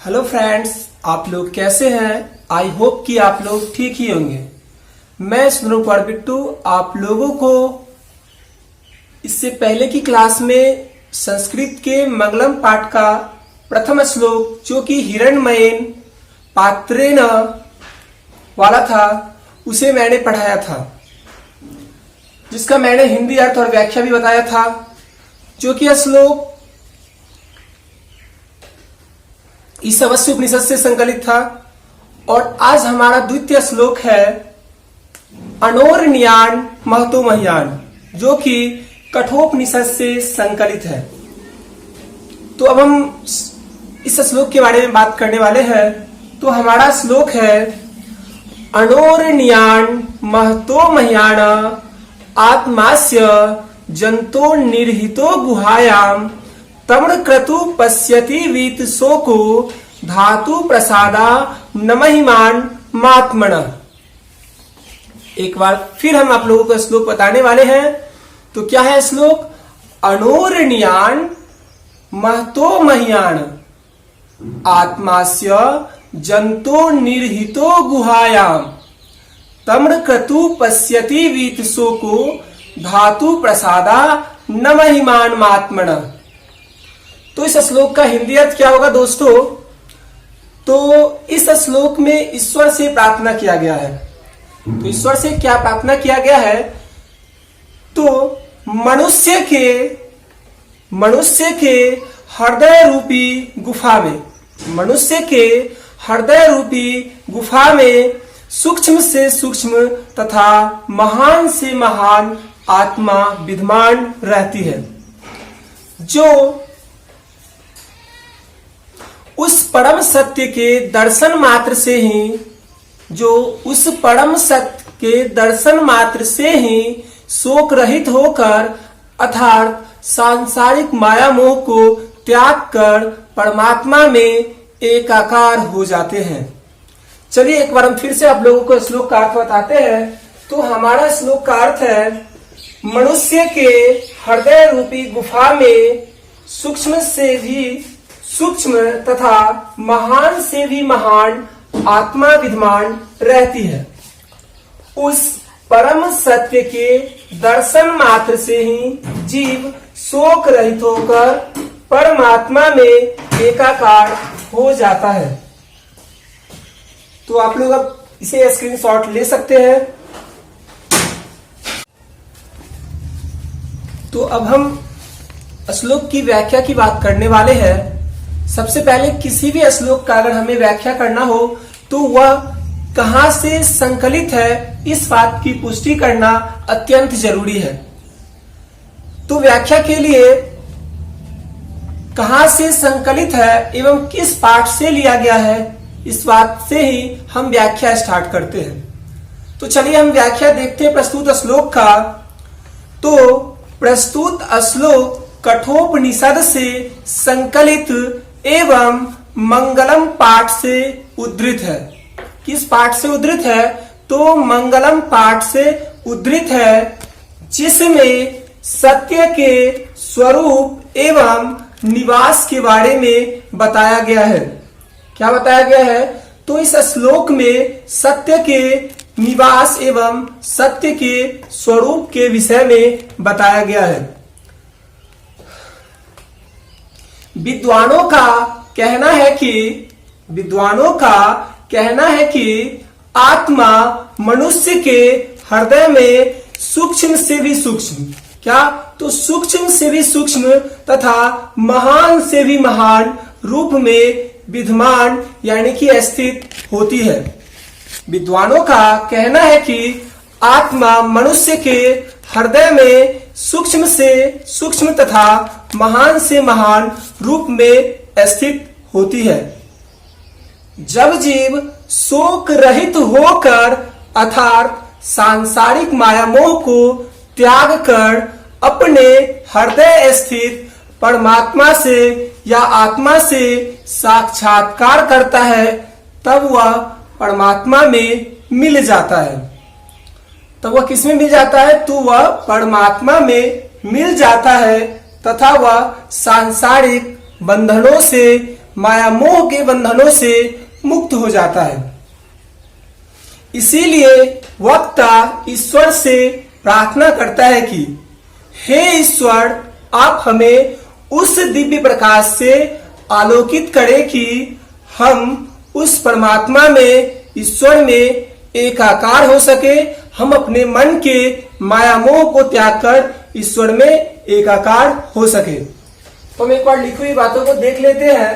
Hello friends, आप लोग कैसे हैं। आई होप कि आप लोग ठीक ही होंगे। मैं स्वरूप कुमार बिट्टू आप लोगों को इससे पहले की क्लास में संस्कृत के मंगलम पाठ का प्रथम श्लोक जो कि हिरण्मयेन पात्रेण वाला था उसे मैंने पढ़ाया था, जिसका मैंने हिंदी अर्थ और व्याख्या भी बताया था, जो कि यह श्लोक ईशावास्य उपनिषद से संकलित था। और आज हमारा द्वितीय श्लोक है अनोरण्यान महतो मह्यान, जो कि कठोपनिषद से संकलित है। तो अब हम इस श्लोक के बारे में बात करने वाले हैं। तो हमारा श्लोक है अनोरण्यान महतो मह्यान आत्मास्य जंतो निर्हितो गुहायाम तमृक्रतु पश्यति वीत शोको धातु प्रसादा नमहिमान मात्मन। एक बार फिर हम आप लोगों को श्लोक बताने वाले हैं। तो क्या है श्लोक? अनोरण्यान महतो मह्यान आत्मास्य जंतो निर्हितो गुहायाम तमृक्रतु पश्यति वीत शोको धातु प्रसादा नमहिमान मात्मन। तो इस श्लोक का हिंदी अर्थ क्या होगा दोस्तों? तो इस श्लोक में ईश्वर से प्रार्थना किया गया है। तो ईश्वर से क्या प्रार्थना किया गया है? तो मनुष्य के हृदय रूपी गुफा में, मनुष्य के हृदय रूपी गुफा में सूक्ष्म से सूक्ष्म तथा महान से महान आत्मा विद्यमान रहती है, जो उस परम सत्य के दर्शन मात्र से ही शोक रहित होकर अर्थात सांसारिक माया मोह को त्याग कर परमात्मा में एकाकार हो जाते हैं। चलिए एक बार हम फिर से आप लोगों को श्लोक का अर्थ बताते हैं। तो हमारा श्लोक का अर्थ है मनुष्य के हृदय रूपी गुफा में सूक्ष्म से भी सूक्ष्म तथा महान से भी महान आत्मा विद्यमान रहती है। उस परम सत्य के दर्शन मात्र से ही जीव शोक रहित होकर परमात्मा में एकाकार हो जाता है। तो आप लोग अब इसे स्क्रीनशॉट ले सकते हैं। तो अब हम श्लोक की व्याख्या की बात करने वाले हैं। सबसे पहले किसी भी श्लोक का अगर हमें व्याख्या करना हो तो वह कहां से संकलित है, इस बात की पुष्टि करना अत्यंत जरूरी है। तो व्याख्या के लिए कहां से संकलित है एवं किस पाठ से लिया गया है, इस बात से ही हम व्याख्या स्टार्ट करते हैं। तो चलिए हम व्याख्या देखते हैं प्रस्तुत श्लोक का। तो प्रस्तुत श्लोक कठोपनिषद से संकलित एवं मंगलम पाठ से उद्धृत है। किस पाठ से उद्धृत है? तो मंगलम पाठ से उद्धृत है, जिसमें सत्य के स्वरूप एवं निवास के बारे में बताया गया है। क्या बताया गया है? तो इस श्लोक में सत्य के निवास एवं सत्य के स्वरूप के विषय में बताया गया है। विद्वानों का कहना है कि आत्मा मनुष्य के हृदय में सूक्ष्म से भी सूक्ष्म, क्या? तो सूक्ष्म से भी सूक्ष्म तथा महान से भी महान रूप में विद्यमान यानी कि स्थित होती है। विद्वानों का कहना है कि आत्मा मनुष्य के हृदय में सूक्ष्म से सूक्ष्म तथा महान से महान रूप में स्थित होती है। जब जीव शोक रहित होकर अर्थात सांसारिक माया मोह को त्याग कर अपने हृदय स्थित परमात्मा से या आत्मा से साक्षात्कार करता है, तब वह परमात्मा में मिल जाता है। तब वह किसमें मिल जाता है? तो वह परमात्मा में मिल जाता है तथा वह सांसारिक बंधनों से माया मोह के बंधनों से मुक्त हो जाता है। इसीलिए वक्ता ईश्वर से प्रार्थना करता है कि हे ईश्वर, आप हमें उस दिव्य प्रकाश से आलोकित करें कि हम उस परमात्मा में, ईश्वर में एकाकार हो सके। हम अपने मन के माया मोह को त्याग कर ईश्वर में एकाकार हो सके। तो हम एक बार लिखी हुई बातों को देख लेते हैं।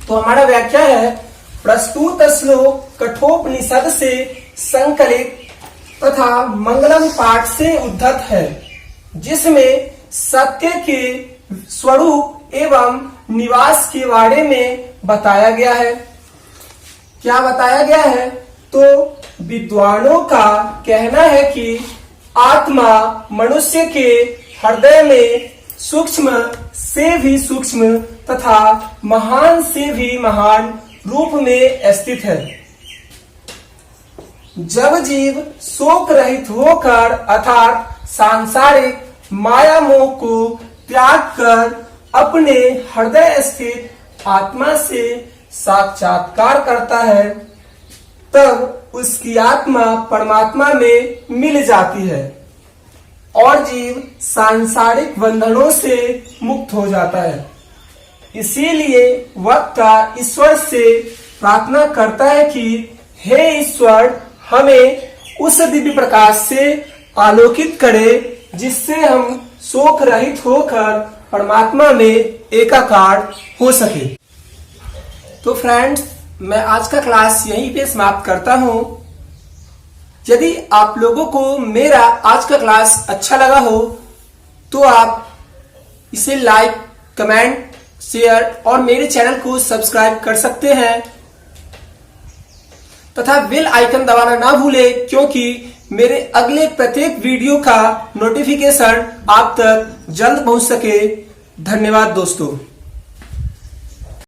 तो हमारा व्याख्या है, प्रस्तुत श्लोक कठोपनिषद से संकलित तथा मंगलम पाठ से उद्धत है, जिसमें सत्य के स्वरूप एवं निवास के बारे में बताया गया है। क्या बताया गया है? तो विद्वानों का कहना है कि आत्मा मनुष्य के हृदय में सूक्ष्म से भी सूक्ष्म तथा महान से भी महान रूप में स्थित है। जब जीव शोक रहित होकर अर्थात सांसारिक माया मोह को त्याग कर अपने हृदय स्थित आत्मा से साक्षात्कार करता है, तब उसकी आत्मा परमात्मा में मिल जाती है और जीव सांसारिक बंधनों से मुक्त हो जाता है। इसीलिए वक्ता ईश्वर से प्रार्थना करता है कि हे ईश्वर, हमें उस दिव्य प्रकाश से आलोकित करे जिससे हम शोक रहित होकर परमात्मा में एकाकार हो सके। तो फ्रेंड्स, मैं आज का क्लास यहीं पे समाप्त करता हूं। यदि आप लोगों को मेरा आज का क्लास अच्छा लगा हो तो आप इसे लाइक, कमेंट, शेयर और मेरे चैनल को सब्सक्राइब कर सकते हैं तथा बेल आइकन दबाना ना भूलें, क्योंकि मेरे अगले प्रत्येक वीडियो का नोटिफिकेशन आप तक जल्द पहुंच सके। धन्यवाद दोस्तों।